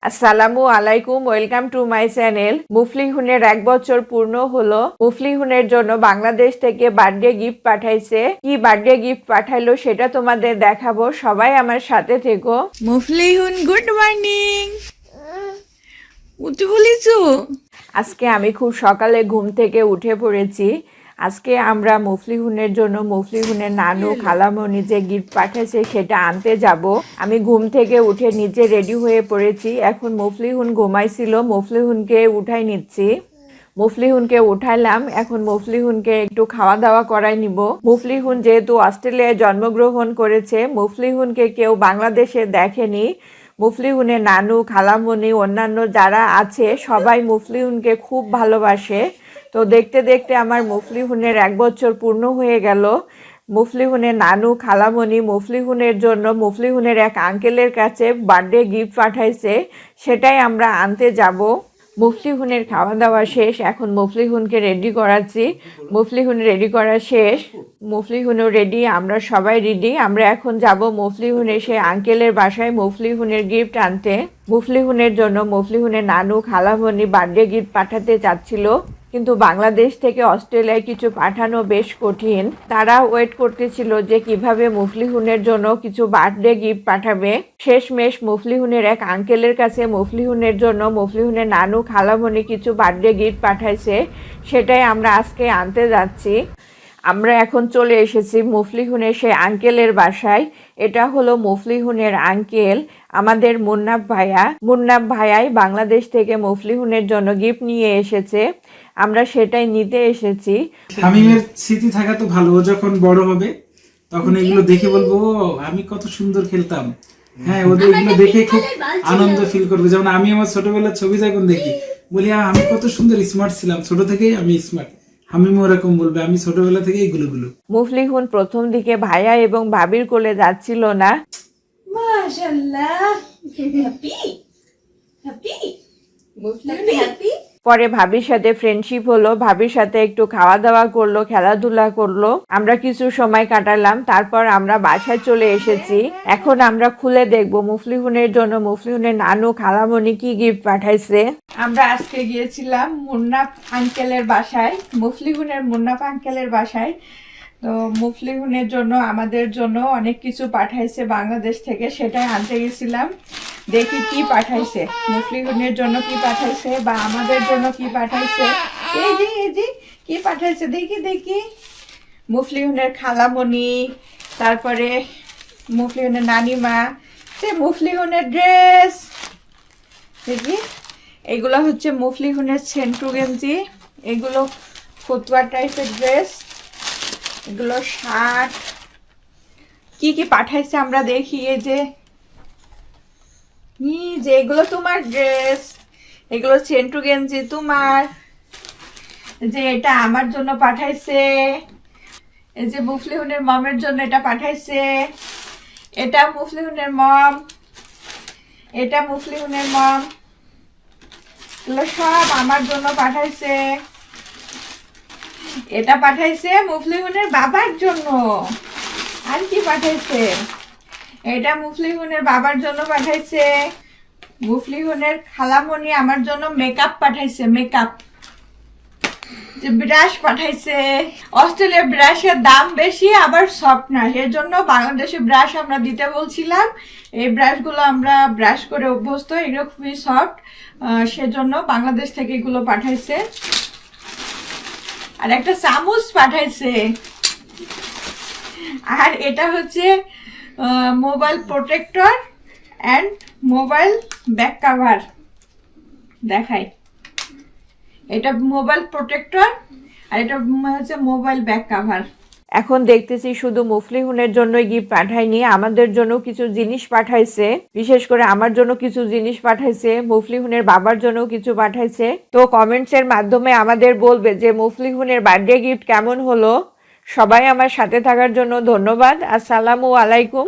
আসসালামু আলাইকুম, welcome to my channel. মুফলিহুনের 1 বছর পূর্ণ হলো। মুফলিহুনের জন্য বাংলাদেশ থেকে বার্থডে গিফট পাঠাইছে। কি বার্থডে গিফট পাঠাইলো সেটা তোমাদের দেখাবো, সবাই আমার সাথে থেকো। মুফলিহুন, গুড মর্নিং। উঠে বলেছো? আজকে আমি খুব সকালে ঘুম থেকে উঠে পড়েছি। আজকে আমরা মুফলিহুনের জন্য মুফলিহুনের নানু খালামণি যে গিফট পাঠাইছে সেটা আনতে যাব। আমি ঘুম থেকে উঠে নিজে রেডি হয়ে পড়েছি। এখন মুফলিহুন ঘুমাইছিল, মুফলিহুনকে উঠাই নিচ্ছি। মুফলিহুনকে উঠাইলাম, এখন মুফলিহুনকে একটু খাওয়া দাওয়া করাই নিব। মুফলিহুন যেহেতু অস্ট্রেলিয়ায় জন্মগ্রহণ করেছে, মুফলিহুনকে কেউ বাংলাদেশে দেখেনি। মুফলিহুনের নানু খালামণি অন্যান্য যারা আছে সবাই মুফলিহুনকে খুব ভালোবাসে। তো দেখতে দেখতে আমার মুফলিহুনের 1 বছর পূর্ণ হয়ে গেল। মুফলিহুনের নানু খালামণি মুফলিহুনের জন্য মুফলিহুনের এক আঙ্কেলের কাছে বার্থডে গিফট পাঠাইছে, সেটাই আমরা আনতে যাব। মুফলিহুনের খাওয়া দাওয়া শেষ, এখন মুফলিহুনকে রেডি করাচ্ছি। মুফলিহুন রেডি করা শেষ, মুফলিহুনও রেডি, আমরা সবাই রেডি। আমরা এখন যাব মুফলিহুনের সেই আঙ্কেলের বাসায় মুফলিহুনের গিফট আনতে। মুফলিহুনের জন্য মুফলিহুনের নানু খালামণি বার্থডে গিফট পাঠাতে চাচ্ছিল, কিন্তু বাংলাদেশ থেকে অস্ট্রেলিয়ায় কিছু পাঠানো বেশ কঠিন। তারা ওয়েট করতেছিল যে কিভাবে মুফলিহুনের জন্য কিছু বার্থডে গিফট পাঠাবে। শেষমেশ মুফলিহুনের এক আঙ্কেলের কাছে মুফলিহুনের জন্য মুফলিহুনের নানু খালামণি কিছু বার্থডে গিফট পাঠাইছে, সেটাই আমরা আজকে আনতে যাচ্ছি। আমরা এখন চলে এসেছি মুফলিহুনের সেই আঙ্কেলের বাসায়। এটা হলো মুফলিহুনের আঙ্কেল, আমাদের মুন্নাফ ভাইয়া। মুন্নাফ ভাইয়াই বাংলাদেশ থেকে মুফলিহুনের জন্য গিফট নিয়ে এসেছে, আমরা সেটাই নিতে এসেছি। শামীমের স্মৃতি থাকা তো ভালো, ও যখন বড় হবে তখন এগুলো দেখে বলবো আমি কত সুন্দর খেলতাম। হ্যাঁ, ওদের এগুলো দেখে খুব আনন্দ ফিল করবে। যেমন আমি আমার ছোটবেলার ছবি যখন দেখি বলি আমি কত সুন্দর স্মার্ট ছিলাম, ছোট থেকেই আমি স্মার্ট। হামিম ওরকম বলবে আমি ছোটবেলা থেকে এইগুলো। মুফলিহুন প্রথম দিকে ভাইয়া এবং ভাবির কোলে যাচ্ছিল না। মাশাআল্লাহ, হ্যাপি হ্যাপি মুফলিহুন হ্যাপি। পরে ভাবির সাথে ফ্রেন্ডশিপ হলো, ভাবির সাথে একটু খাওয়া দাওয়া করলো, খেলাধুলা করলো, আমরা কিছু সময় কাটালাম। তারপর আমরা বাসায় চলে এসেছি। এখন আমরা খুলে দেখবো মুফলিহুনের জন্য মুফলিহুনের নানু খালামণি কি গিফট পাঠাইছে। আমরা আজকে গিয়েছিলাম মুন্নাফ আঙ্কেলের বাসায়, মুফলিহুনের মুন্নাফ আঙ্কেলের বাসায়। তো মুফলিহুনের জন্য আমাদের জন্য অনেক কিছু পাঠাইছে বাংলাদেশ থেকে, সেটাই আনতে গেছিলাম। দেখি কি পাঠাইছে, মুফলিহুনের জন্য কি পাঠাইছে বা আমাদের জন্য কি পাঠাইছে। এই যে কি পাঠাইছে দেখি। মুফলিহুনের খালামণি, তারপরে মুফলিহুনের নানিমা, সে মুফলিহুনের ড্রেস দেখি। এগুলো হচ্ছে মুফলিহুনের সেন্টু গেঞ্জি, এগুলো ফতুয়া টাইপের ড্রেস, এগুলো শার্ট। কি কি পাঠাইছে আমরা দেখি। এই যে এগুলো তোমার ড্রেস, এগুলো সেন্টু গেঞ্জি তোমার। যে এটা আমার জন্য পাঠাইছে, এই যে মুফলিহুনের মমের জন্য এটা পাঠাইছে, এটা মুফলিহুনের মম, এটা মুফলিহুনের মম। এগুলো সব আমার জন্য পাঠাইছে। এটা পাঠাইছে মুফলিহুনের বাবার জন্য। আর কি পাঠাইছে? এটা মুফলিহুনের বাবার জন্য পাঠাইছে। মুফলিহুনের খালামণি আমার জন্য মেকআপ পাঠাইছে, মেকআপ যে ব্রাশ পাঠাইছে। অস্ট্রেলিয়ার ব্রাশের দাম বেশি, আবার সফট না, এর জন্য বাংলাদেশে ব্রাশ আমরা দিতে বলছিলাম। এই ব্রাশগুলো আমরা ব্রাশ করে অভ্যস্ত, এগুলো খুবই সফট, সেজন্য বাংলাদেশ থেকে এগুলো পাঠাইছে। আর একটা চামচ পাঠাইছে। আর এটা হচ্ছে mobile protector and mobile back cover. দেখাই, এটা মোবাইল প্রোটেক্টর আর এটা হচ্ছে মোবাইল ব্যাক কাভার। এখন দেখতেছি শুধু মুফলিহুনের জন্যই গিফট পাঠায়নি, আমাদের জন্য কিছু জিনিস পাঠাইছে। বিশেষ করে আমার জন্য কিছু জিনিস পাঠাইছে, মুফলিহুনের বাবার জন্য কিছু পাঠাইছে। তো কমেন্টসের মাধ্যমে আমাদের বলবে যে মুফলিহুনের বার্থডে গিফট কেমন হলো। সবাই আমার সাথে থাকার জন্য ধন্যবাদ। আসসালামু আলাইকুম।